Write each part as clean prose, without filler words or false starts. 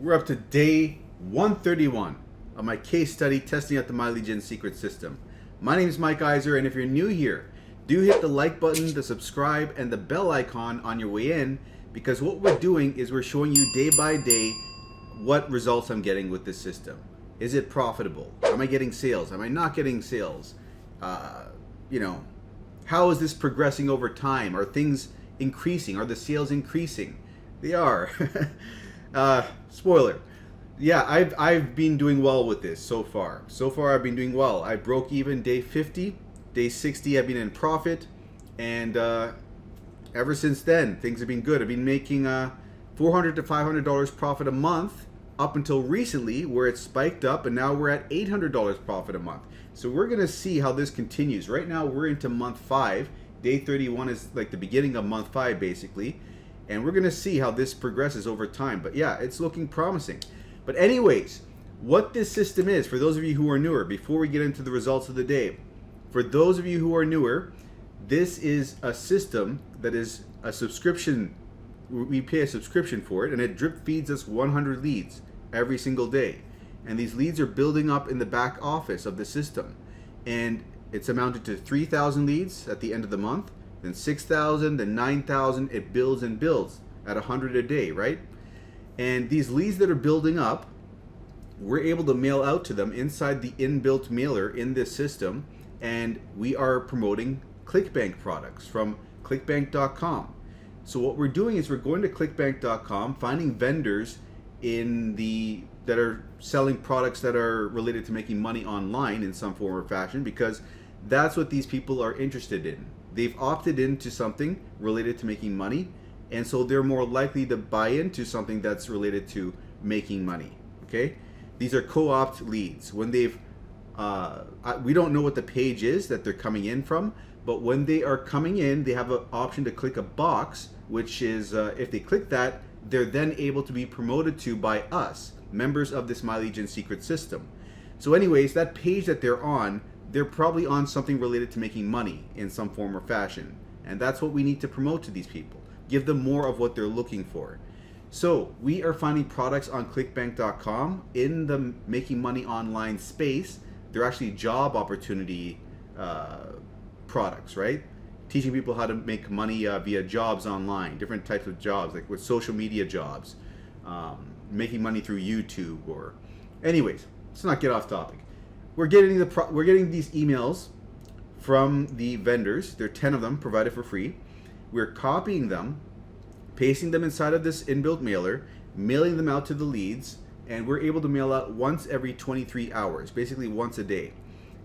We're up to day 131 of my case study testing out the MyLegion secret system. My name is Mike Iser, and if you're new here, do hit the like button, the subscribe, and the bell icon on your way in, because what we're doing is we're showing you day by day what results I'm getting with this system. Is it profitable? Am I getting sales? Am I not getting sales? How is this progressing over time? Are things increasing? Are the sales increasing? They are. Spoiler. Yeah, I've been doing well with this so far. So far I've been doing well. I broke even day 50. Day 60 I've been in profit. And ever since then, things have been good. I've been making $400 to $500 profit a month up until recently, where it spiked up, and now we're at $800 profit a month. So we're going to see how this continues. Right now we're into month 5. Day 31 is like the beginning of month 5 basically. And we're going to see how this progresses over time. But yeah, it's looking promising. But anyways, what this system is, for those of you who are newer, before we get into the results of the day, for those of you who are newer, this is a system that is a subscription. We pay a subscription for it, and it drip feeds us 100 leads every single day. And these leads are building up in the back office of the system. And it's amounted to 3,000 leads at the end of the month, then 6,000, then 9,000. It builds and builds at 100 a day, right? And these leads that are building up, we're able to mail out to them inside the inbuilt mailer in this system. And we are promoting Clickbank products from Clickbank.com. So what we're doing is we're going to Clickbank.com, finding vendors that are selling products that are related to making money online in some form or fashion, because that's what these people are interested in. They've opted into something related to making money, and so they're more likely to buy into something that's related to making money. Okay, these are co-opt leads. When we don't know what the page is that they're coming in from, but when they are coming in, they have an option to click a box, which is if they click that, they're then able to be promoted to by us, members of this MyLegion secret system. So anyways, that page that they're on, they're probably on something related to making money in some form or fashion. And that's what we need to promote to these people. Give them more of what they're looking for. So we are finding products on clickbank.com in the making money online space. They're actually job opportunity products, right? Teaching people how to make money via jobs online, different types of jobs, like with social media jobs, making money through YouTube, or anyways, let's not get off topic. We're getting these emails from the vendors. There are 10 of them provided for free. We're copying them, pasting them inside of this inbuilt mailer, mailing them out to the leads, and we're able to mail out once every 23 hours, basically once a day.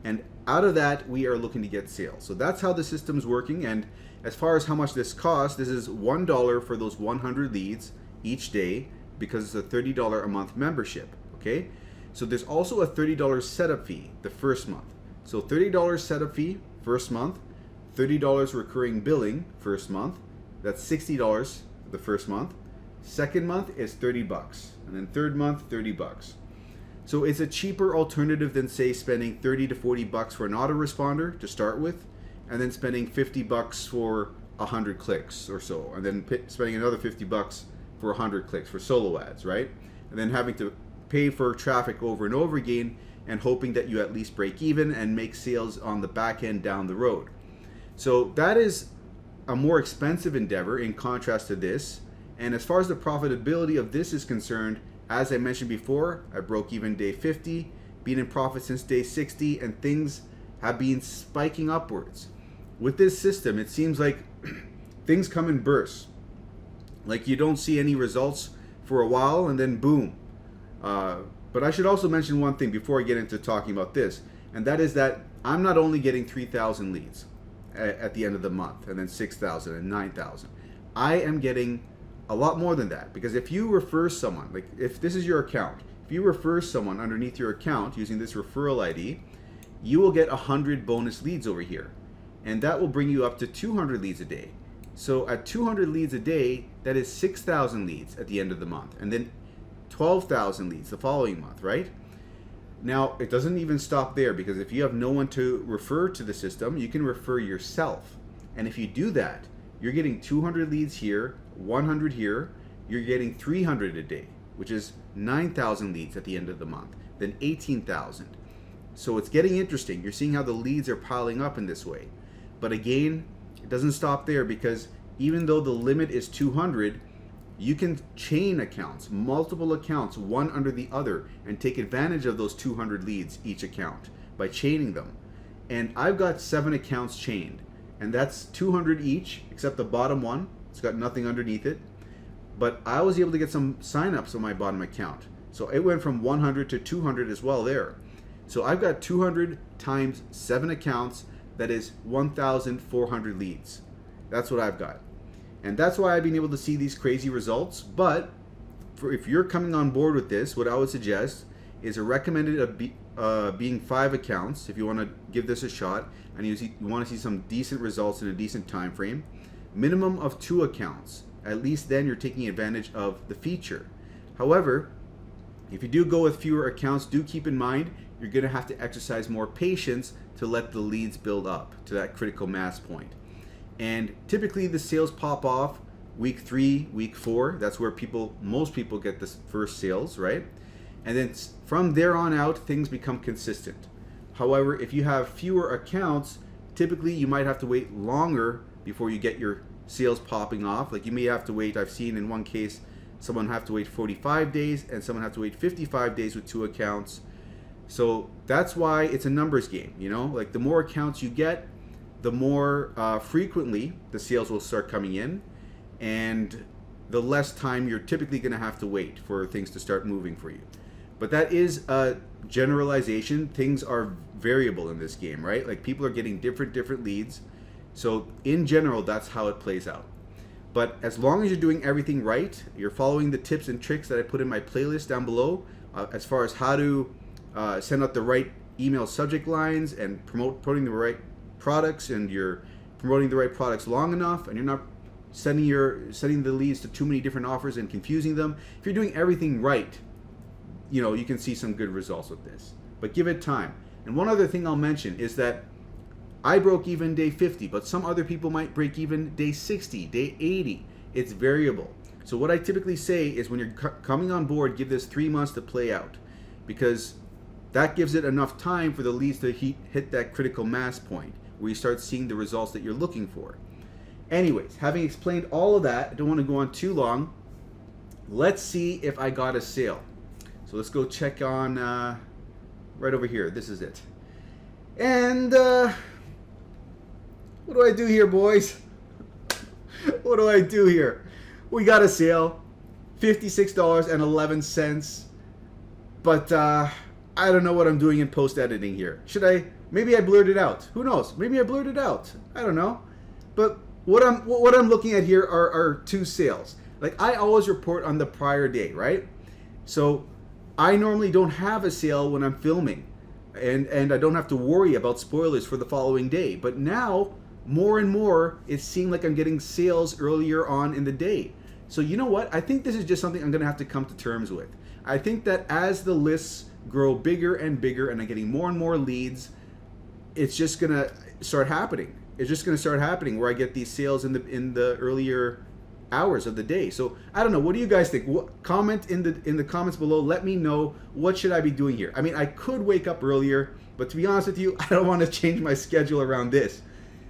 And out of that, we are looking to get sales. So that's how the system's working. And as far as how much this costs, this is $1 for those 100 leads each day, because it's a $30 a month membership, okay? So there's also a $30 setup fee the first month. So $30 setup fee first month, $30 recurring billing first month. That's $60 the first month. Second month is $30, and then third month $30. So it's a cheaper alternative than, say, spending $30 to $40 for an autoresponder to start with, and then spending $50 for 100 clicks or so, and then spending another $50 for 100 clicks for solo ads, right? And then having to pay for traffic over and over again, and hoping that you at least break even and make sales on the back end down the road. So that is a more expensive endeavor in contrast to this. And as far as the profitability of this is concerned, as I mentioned before, I broke even day 50, been in profit since day 60, and things have been spiking upwards. With this system, it seems like things come in bursts. Like you don't see any results for a while, and then boom. But I should also mention one thing before I get into talking about this, and that is that I'm not only getting 3,000 leads at the end of the month, and then 6,000 and 9,000. I am getting a lot more than that, because if you refer someone, like if this is your account, if you refer someone underneath your account using this referral ID, you will get 100 bonus leads over here, and that will bring you up to 200 leads a day. So at 200 leads a day, that is 6,000 leads at the end of the month, and then 12,000 leads the following month, right? Now, it doesn't even stop there, because if you have no one to refer to the system, you can refer yourself. And if you do that, you're getting 200 leads here, 100 here, you're getting 300 a day. which is 9,000 leads at the end of the month, then 18,000. So it's getting interesting. You're seeing how the leads are piling up in this way. But again, it doesn't stop there, because even though the limit is 200, you can chain accounts, multiple accounts, one under the other, and take advantage of those 200 leads each account by chaining them. And I've got 7 accounts chained, and that's 200 each, except the bottom one. It's got nothing underneath it. But I was able to get some signups on my bottom account. So it went from 100 to 200 as well there. So I've got 200 times 7 accounts, that is 1,400 leads. That's what I've got. And that's why I've been able to see these crazy results. But if you're coming on board with this, what I would suggest is a recommended being 5 accounts if you want to give this a shot and you want to see some decent results in a decent time frame. Minimum of 2 accounts. At least then you're taking advantage of the feature. However, if you do go with fewer accounts, do keep in mind you're going to have to exercise more patience to let the leads build up to that critical mass point. And typically the sales pop off week 3, week 4. That's where most people get the first sales, right? And then from there on out, things become consistent. However, if you have fewer accounts, typically you might have to wait longer before you get your sales popping off. Like you may have to wait, I've seen in one case, someone have to wait 45 days and someone have to wait 55 days with 2 accounts. So that's why it's a numbers game, you know? Like the more accounts you get, the more frequently the sales will start coming in, and the less time you're typically going to have to wait for things to start moving for you. But that is a generalization. Things are variable in this game, right? Like people are getting different leads. So in general, that's how it plays out. But as long as you're doing everything right, you're following the tips and tricks that I put in my playlist down below, as far as how to send out the right email subject lines and promoting the right products, and you're promoting the right products long enough, and you're not sending the leads to too many different offers and confusing them. If you're doing everything right, you know, you can see some good results with this. But give it time. And one other thing I'll mention is that I broke even day 50, but some other people might break even day 60, day 80. It's variable. So what I typically say is when you're coming on board, give this 3 months to play out, because that gives it enough time for the leads to hit that critical mass point where you start seeing the results that you're looking for. Anyways, having explained all of that, I don't want to go on too long. Let's see if I got a sale. So let's go check on right over here. This is it. And what do I do here, boys? What do I do here? We got a sale, $56.11. But I don't know what I'm doing in post-editing here. Should I? Maybe I blurred it out. Who knows? Maybe I blurred it out. I don't know. But what I'm looking at here are 2 sales. Like I always report on the prior day, right? So I normally don't have a sale when I'm filming, and I don't have to worry about spoilers for the following day. But now, more and more, it seemed like I'm getting sales earlier on in the day. So you know what? I think this is just something I'm going to have to come to terms with. I think that as the lists grow bigger and bigger and I'm getting more and more leads, it's just going to start happening. It's just going to start happening where I get these sales in the earlier hours of the day. So I don't know. What do you guys think? Comment in the comments below. Let me know, what should I be doing here? I mean, I could wake up earlier, but to be honest with you, I don't want to change my schedule around this.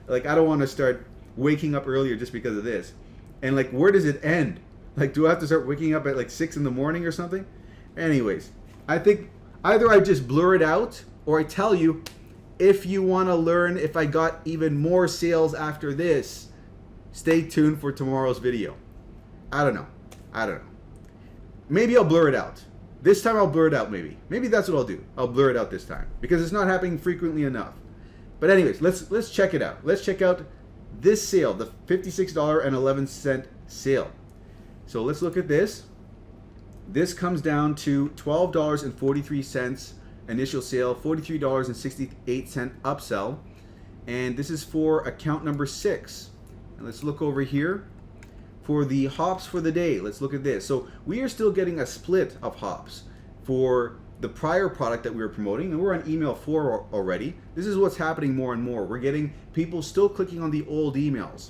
Like, I don't want to start waking up earlier just because of this. And like, where does it end? Like, do I have to start waking up at like 6 in the morning or something? Anyways, I think either I just blur it out, or I tell you, if you want to learn if I got even more sales after this, stay tuned for tomorrow's video. I don't know. Maybe I'll blur it out. This time I'll blur it out maybe. Maybe that's what I'll do. I'll blur it out this time because it's not happening frequently enough. But anyways, let's check it out. Let's check out this sale, the $56.11 sale. So let's look at this. This comes down to $12.43 initial sale, $43.68 upsell, and this is for account number 6. And let's look over here for the hops for the day. Let's look at this. So we are still getting a split of hops for the prior product that we were promoting, and we're on email 4 already. This is what's happening more and more. We're getting people still clicking on the old emails.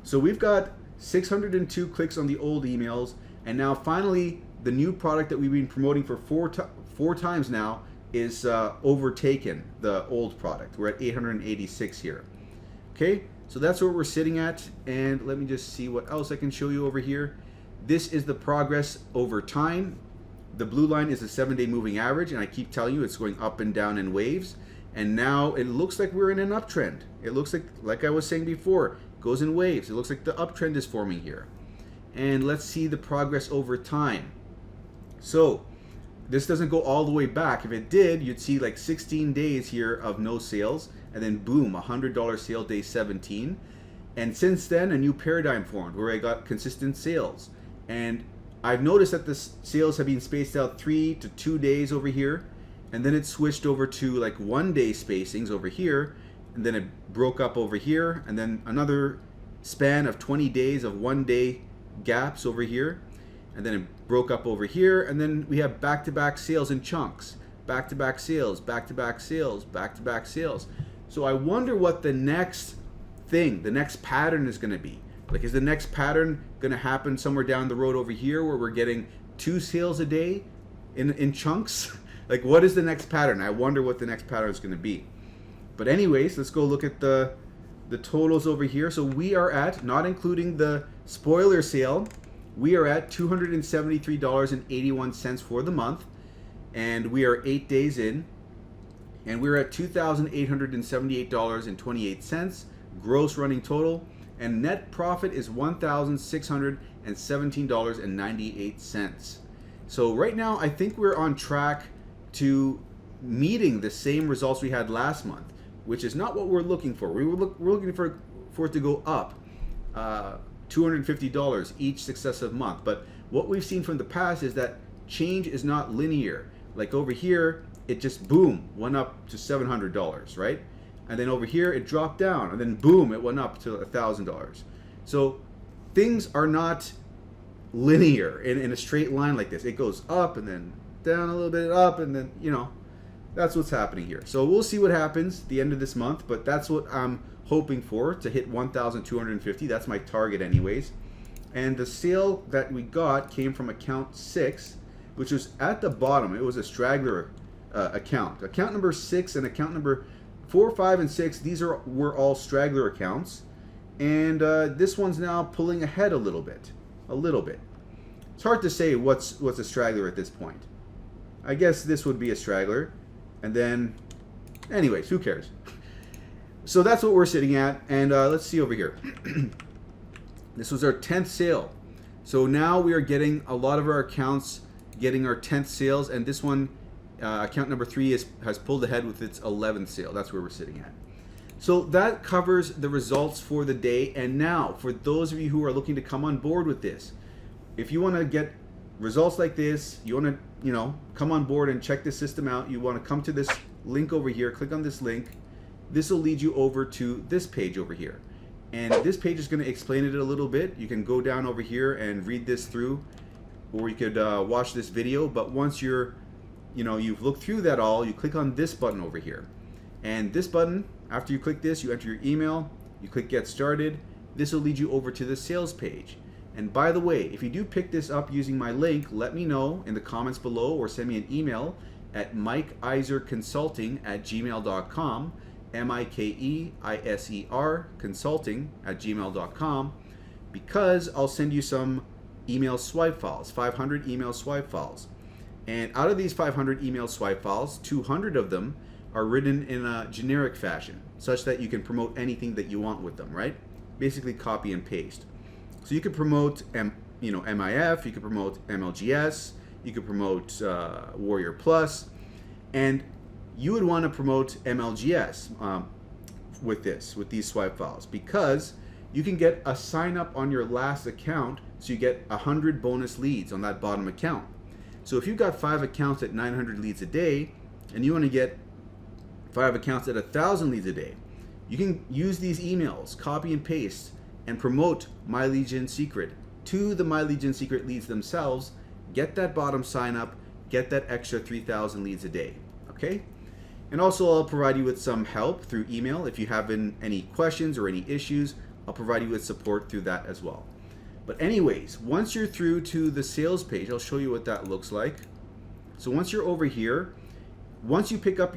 So we've got 602 clicks on the old emails, and now finally the new product that we've been promoting for four times now is overtaken the old product. We're at 886 here. Okay, so that's where we're sitting at, and let me just see what else I can show you over here. This is the progress over time. The blue line is the 7-day moving average, and I keep telling you it's going up and down in waves, and now it looks like we're in an uptrend. It looks like I was saying before, it goes in waves. It looks like the uptrend is forming here. And let's see the progress over time. So this doesn't go all the way back. If it did, you'd see like 16 days here of no sales, and then boom, $100 sale day 17. And since then, a new paradigm formed where I got consistent sales. And I've noticed that the sales have been spaced out 3 to 2 days over here, and then it switched over to like 1 day spacings over here, and then it broke up over here, and then another span of 20 days of 1 day gaps over here, and then it broke up over here, and then we have back-to-back sales in chunks, back-to-back sales, back-to-back sales, back-to-back sales. So I wonder what the next thing, the next pattern is going to be. Like, is the next pattern going to happen somewhere down the road over here where we're getting 2 sales a day in chunks? Like, what is the next pattern? I wonder what the next pattern is going to be. But anyways, let's go look at the totals over here. So we are at, not including the spoiler sale, we are at $273.81 for the month, and we are 8 days in, and we're at $2,878.28 gross running total, and net profit is $1,617.98. So right now, I think we're on track to meeting the same results we had last month, which is not what we're looking for. We're looking for it to go up $250 each successive month. But what we've seen from the past is that change is not linear. Like over here, it just boom, went up to $700, right? And then over here, it dropped down, and then boom, it went up to $1,000. So things are not linear in a straight line like this. It goes up and then down a little bit, up, and then, you know, that's what's happening here. So we'll see what happens at the end of this month, but that's what I'm hoping for, to hit 1,250. That's my target anyways. And the sale that we got came from account 6, which was at the bottom. It was a straggler account. Account number 6 and account number 4, 5, and 6, these were all straggler accounts. And this one's now pulling ahead a little bit. It's hard to say what's a straggler at this point. I guess this would be a straggler. And then, anyways, who cares? So that's what we're sitting at. And let's see over here. This was our 10th sale. So now we are getting a lot of our accounts getting our 10th sales. And this one, account number 3 has pulled ahead with its 11th sale. That's where we're sitting at. So that covers the results for the day. And now, for those of you who are looking to come on board with this, if you want to get results like this, you want to, come on board and check this system out, you want to come to this link over here, click on this link. This will lead you over to this page over here. And this page is going to explain it a little bit. You can go down over here and read this through, or you could watch this video. But once you've looked through that all, you click on this button over here. And this button, after you click this, you enter your email, you click Get Started. This will lead you over to the sales page. And by the way, if you do pick this up using my link, let me know in the comments below or send me an email at mikeiserconsulting@gmail.com, MIKEISER consulting@gmail.com, because I'll send you some email swipe files, 500 email swipe files. And out of these 500 email swipe files, 200 of them are written in a generic fashion, such that you can promote anything that you want with them, right? Basically copy and paste. So you could promote, MIF, you could promote MLGS, you could promote Warrior Plus, and you would want to promote MLGS with these swipe files, because you can get a sign up on your last account, so you get 100 bonus leads on that bottom account. So if you've got 5 accounts at 900 leads a day, and you want to get 5 accounts at 1,000 leads a day, you can use these emails, copy and paste, and promote My Legion Secret to the My Legion Secret leads themselves. Get that bottom sign up, get that extra 3,000 leads a day, okay? And also, I'll provide you with some help through email. If you have any questions or any issues, I'll provide you with support through that as well. But anyways, once you're through to the sales page, I'll show you what that looks like. So once you're over here, once you pick up,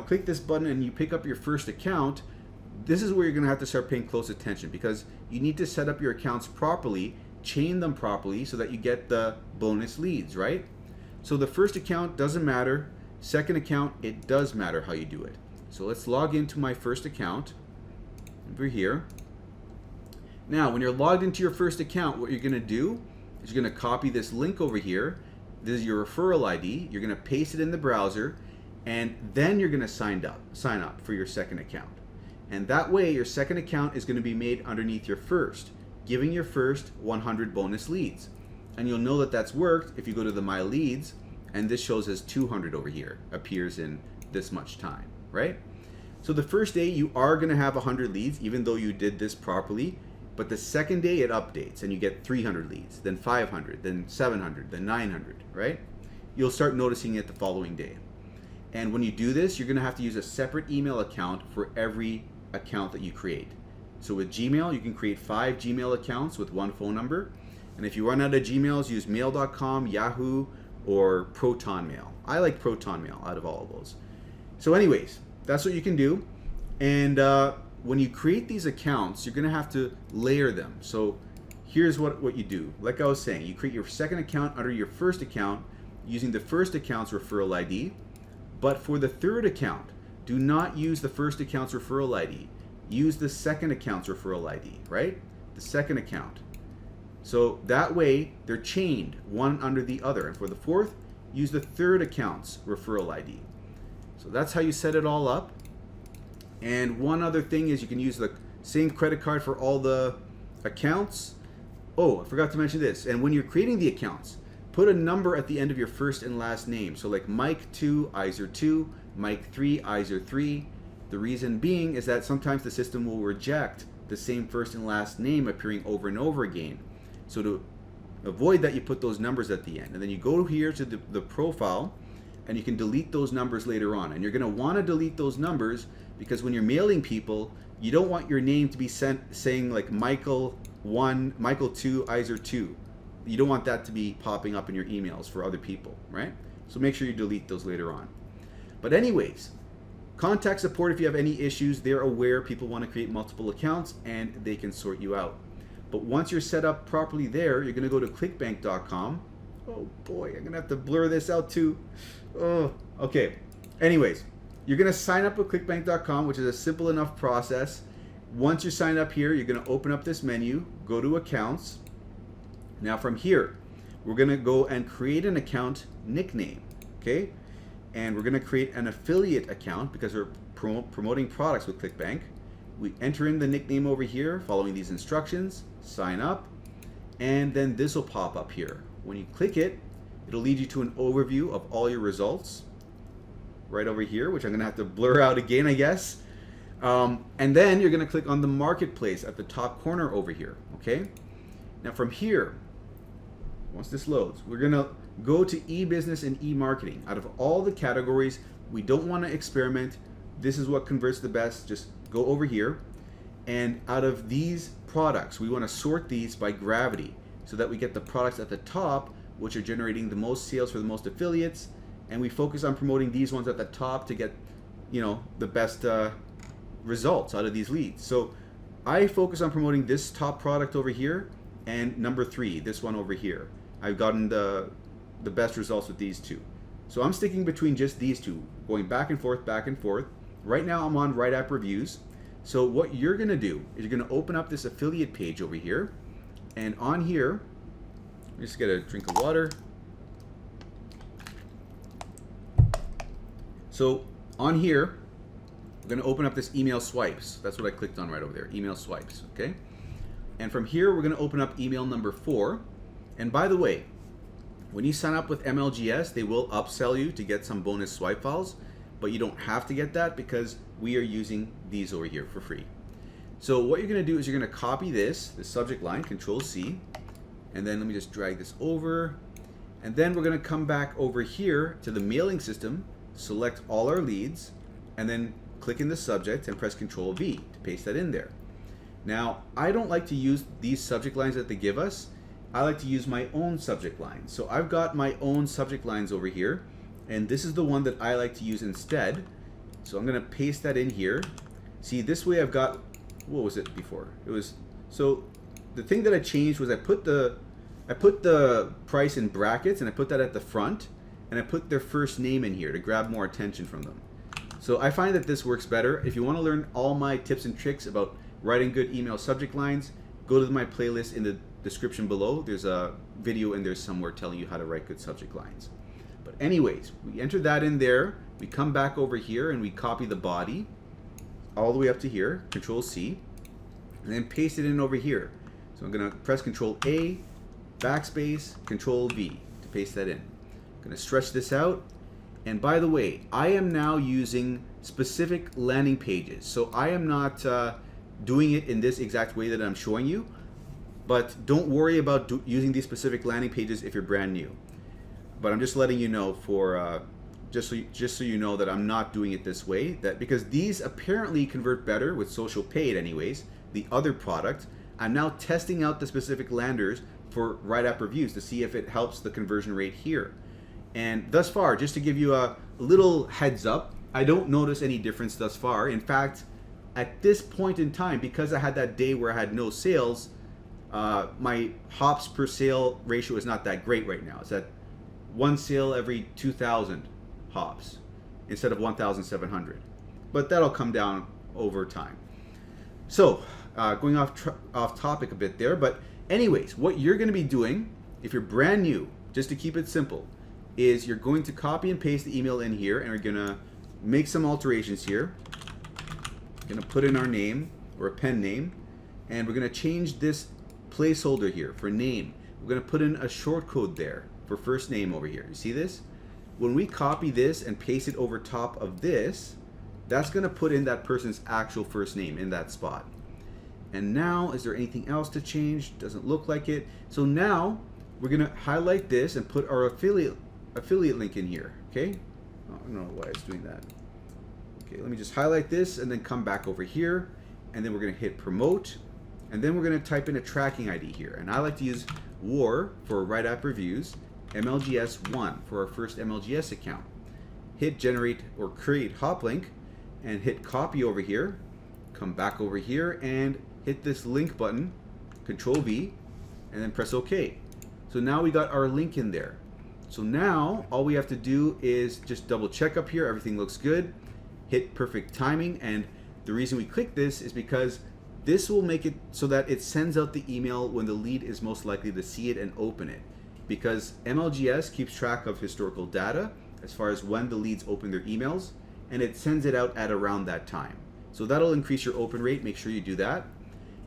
click this button and you pick up your first account, this is where you're gonna have to start paying close attention, because you need to set up your accounts properly, chain them properly so that you get the bonus leads, right? So the first account doesn't matter. Second account, it does matter how you do it. So let's log into my first account over here. Now, when you're logged into your first account, what you're gonna do is you're gonna copy this link over here. This is your referral ID. You're gonna paste it in the browser, and then you're gonna sign up for your second account. And that way, your second account is gonna be made underneath your first, giving your first 100 bonus leads. And you'll know that that's worked if you go to the My Leads, and this shows as 200 over here, appears in this much time, right? So the first day you are gonna have 100 leads, even though you did this properly, but the second day it updates and you get 300 leads, then 500, then 700, then 900, right? You'll start noticing it the following day. And when you do this, you're gonna have to use a separate email account for every account that you create. So with Gmail, you can create 5 Gmail accounts with 1 phone number. And if you run out of Gmails, use mail.com, Yahoo, or Proton Mail. I like Proton Mail out of all of those. So anyways, that's what you can do. And when you create these accounts, you're gonna have to layer them. So here's what you do. Like I was saying, you create your second account under your first account using the first account's referral ID. But for the third account, do not use the first account's referral ID. Use the second account's referral ID, right? The second account. So that way they're chained one under the other. And for the fourth, use the third account's referral ID. So that's how you set it all up. And one other thing is you can use the same credit card for all the accounts. Oh, I forgot to mention this. And when you're creating the accounts, put a number at the end of your first and last name. So like Mike 2, Iser 2, Mike 3, Iser 3. The reason being is that sometimes the system will reject the same first and last name appearing over and over again. So to avoid that, you put those numbers at the end. And then you go here to the profile, and you can delete those numbers later on. And you're gonna wanna delete those numbers because when you're mailing people, you don't want your name to be saying like Michael 1, Michael 2, Iser 2. You don't want that to be popping up in your emails for other people, right? So make sure you delete those later on. But anyways, contact support if you have any issues. They're aware people want to create multiple accounts and they can sort you out. But once you're set up properly there, you're gonna go to clickbank.com. Oh boy, I'm gonna have to blur this out too. Oh, okay. Anyways, you're gonna sign up with clickbank.com, which is a simple enough process. Once you sign up here, you're gonna open up this menu, go to accounts. Now from here, we're gonna go and create an account nickname, okay? And we're gonna create an affiliate account because we're promoting products with Clickbank. We enter in the nickname over here, following these instructions, sign up, and then this will pop up here. When you click it, it'll lead you to an overview of all your results right over here, which I'm gonna have to blur out again, I guess. And then you're gonna click on the marketplace at the top corner over here, okay? Now from here, once this loads, we're gonna go to e-business and e-marketing. Out of all the categories, we don't wanna experiment. This is what converts the best. Just go over here. And out of these products, we wanna sort these by gravity so that we get the products at the top, which are generating the most sales for the most affiliates. And we focus on promoting these ones at the top to get, the best results out of these leads. So I focus on promoting this top product over here and number 3, this one over here. I've gotten the best results with these two. So I'm sticking between just these two, going back and forth, back and forth. Right now I'm on WriteAppReviews. So what you're gonna do is you're gonna open up this affiliate page over here, and on here, just get a drink of water. So on here, we're gonna open up this email swipes. That's what I clicked on right over there, email swipes, okay? And from here, we're gonna open up email number 4. And by the way, when you sign up with MLGS, they will upsell you to get some bonus swipe files, but you don't have to get that because we are using these over here for free. So what you're gonna do is you're gonna copy this subject line, Control-C, and then let me just drag this over. And then we're gonna come back over here to the mailing system, select all our leads, and then click in the subject and press Control-V to paste that in there. Now, I don't like to use these subject lines that they give us I like to use my own subject lines. So I've got my own subject lines over here, and this is the one that I like to use instead. So I'm gonna paste that in here. See, this way I've got, what was it before? It was, so the thing that I changed was I put the price in brackets, and I put that at the front, and I put their first name in here to grab more attention from them. So I find that this works better. If you want to learn all my tips and tricks about writing good email subject lines, go to my playlist in the description below. There's a video in there somewhere telling you how to write good subject lines. But anyways, we enter that in there. We come back over here and we copy the body all the way up to here, Control C, and then paste it in over here. So I'm going to press Control A, backspace, Control V to paste that in. I'm going to stretch this out. And by the way, I am now using specific landing pages. So I am not doing it in this exact way that I'm showing you, but don't worry about using these specific landing pages if you're brand new. But I'm just letting you know for just so you know that I'm not doing it this way, that because these apparently convert better with social paid anyways, the other product. I'm now testing out the specific landers for WriteAppReviews to see if it helps the conversion rate here. And thus far, just to give you a little heads up, I don't notice any difference thus far. In fact, at this point in time, because I had that day where I had no sales, my hops per sale ratio is not that great right now. It's at one sale every 2,000 hops instead of 1,700. But that'll come down over time. So going off topic a bit there, but anyways, what you're going to be doing if you're brand new, just to keep it simple, is you're going to copy and paste the email in here, and we're going to make some alterations here. We're going to put in our name or a pen name, and we're going to change this placeholder here for name. We're going to put in a short code there for first name over here. You see this? When we copy this and paste it over top of this, that's going to put in that person's actual first name in that spot. And now, is there anything else to change? Doesn't look like it. So now we're going to highlight this and put our affiliate link in here. Okay, I don't know why it's doing that. Okay, let me just highlight this and then come back over here, and then we're going to hit promote, and then we're going to type in a tracking ID here, and I like to use WAR for WriteAppReviews, MLGS1 for our first MLGS account. Hit generate or create hop link and hit copy over here, come back over here and hit this link button, Control V, and then press OK. So now we got our link in there. So now all we have to do is just double check up here, everything looks good, hit perfect timing, and the reason we click this is because this will make it so that it sends out the email when the lead is most likely to see it and open it, because MLGS keeps track of historical data as far as when the leads open their emails, and it sends it out at around that time. So that'll increase your open rate, make sure you do that.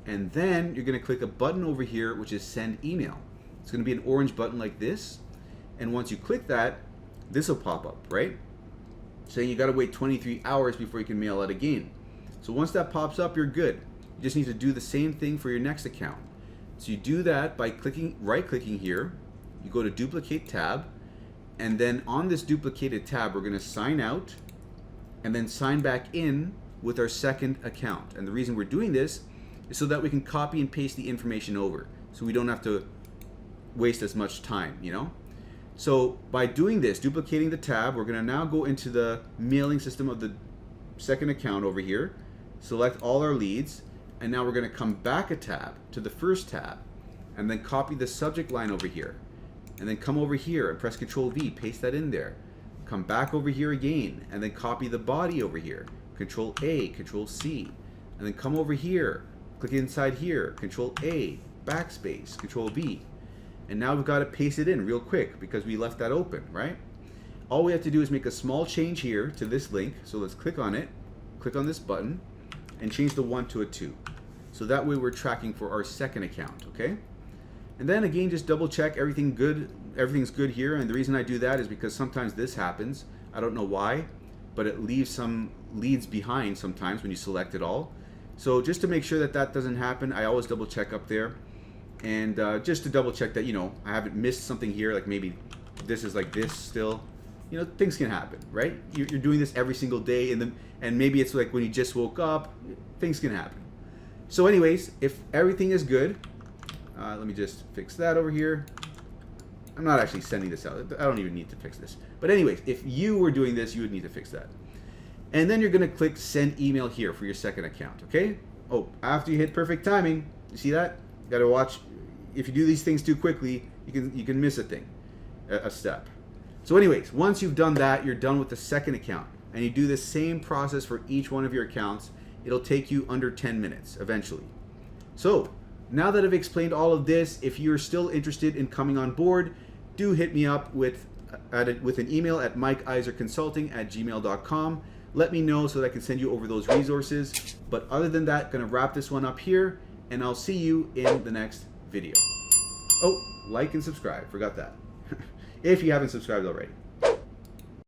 And then you're going to click a button over here which is send email. It's going to be an orange button like this. And once you click that, this will pop up, right? Saying you got to wait 23 hours before you can mail out again. So once that pops up, you're good. You just need to do the same thing for your next account. So you do that by right-clicking here. You go to duplicate tab, and then on this duplicated tab, we're going to sign out and then sign back in with our second account. And the reason we're doing this is so that we can copy and paste the information over, so we don't have to waste as much time, you know? So by doing this, duplicating the tab, we're going to now go into the mailing system of the second account over here, select all our leads, and now we're going to come back a tab to the first tab, and then copy the subject line over here, and then come over here and press Control V, paste that in there. Come back over here again, and then copy the body over here, Control A, Control C, and then come over here, click inside here, Control A, backspace, Control V. And now we've got to paste it in real quick because we left that open, right? All we have to do is make a small change here to this link. So let's click on it, click on this button, and change the 1 to a 2. So that way we're tracking for our second account, okay? And then again, just double check everything's good here. And the reason I do that is because sometimes this happens. I don't know why, but it leaves some leads behind sometimes when you select it all. So just to make sure that that doesn't happen, I always double check up there. And just to double check that, you know, I haven't missed something here, like maybe this is like this still. You know, things can happen, right? You're doing this every single day, and maybe it's like when you just woke up, things can happen. So anyways, if everything is good, Let me just fix that over here. I'm not actually sending this out. I don't even need to fix this. But anyways, if you were doing this, you would need to fix that. And then you're going to click send email here for your second account, okay? Oh, after you hit perfect timing, you see that? You got to watch. If you do these things too quickly, you can miss a step. So anyways, once you've done that, you're done with the second account. And you do the same process for each one of your accounts. It'll take you under 10 minutes eventually. So now that I've explained all of this, if you're still interested in coming on board, do hit me up with an email at mikeiserconsulting@gmail.com. Let me know so that I can send you over those resources. But other than that, gonna wrap this one up here, and I'll see you in the next video. Oh, like and subscribe, forgot that. If you haven't subscribed already.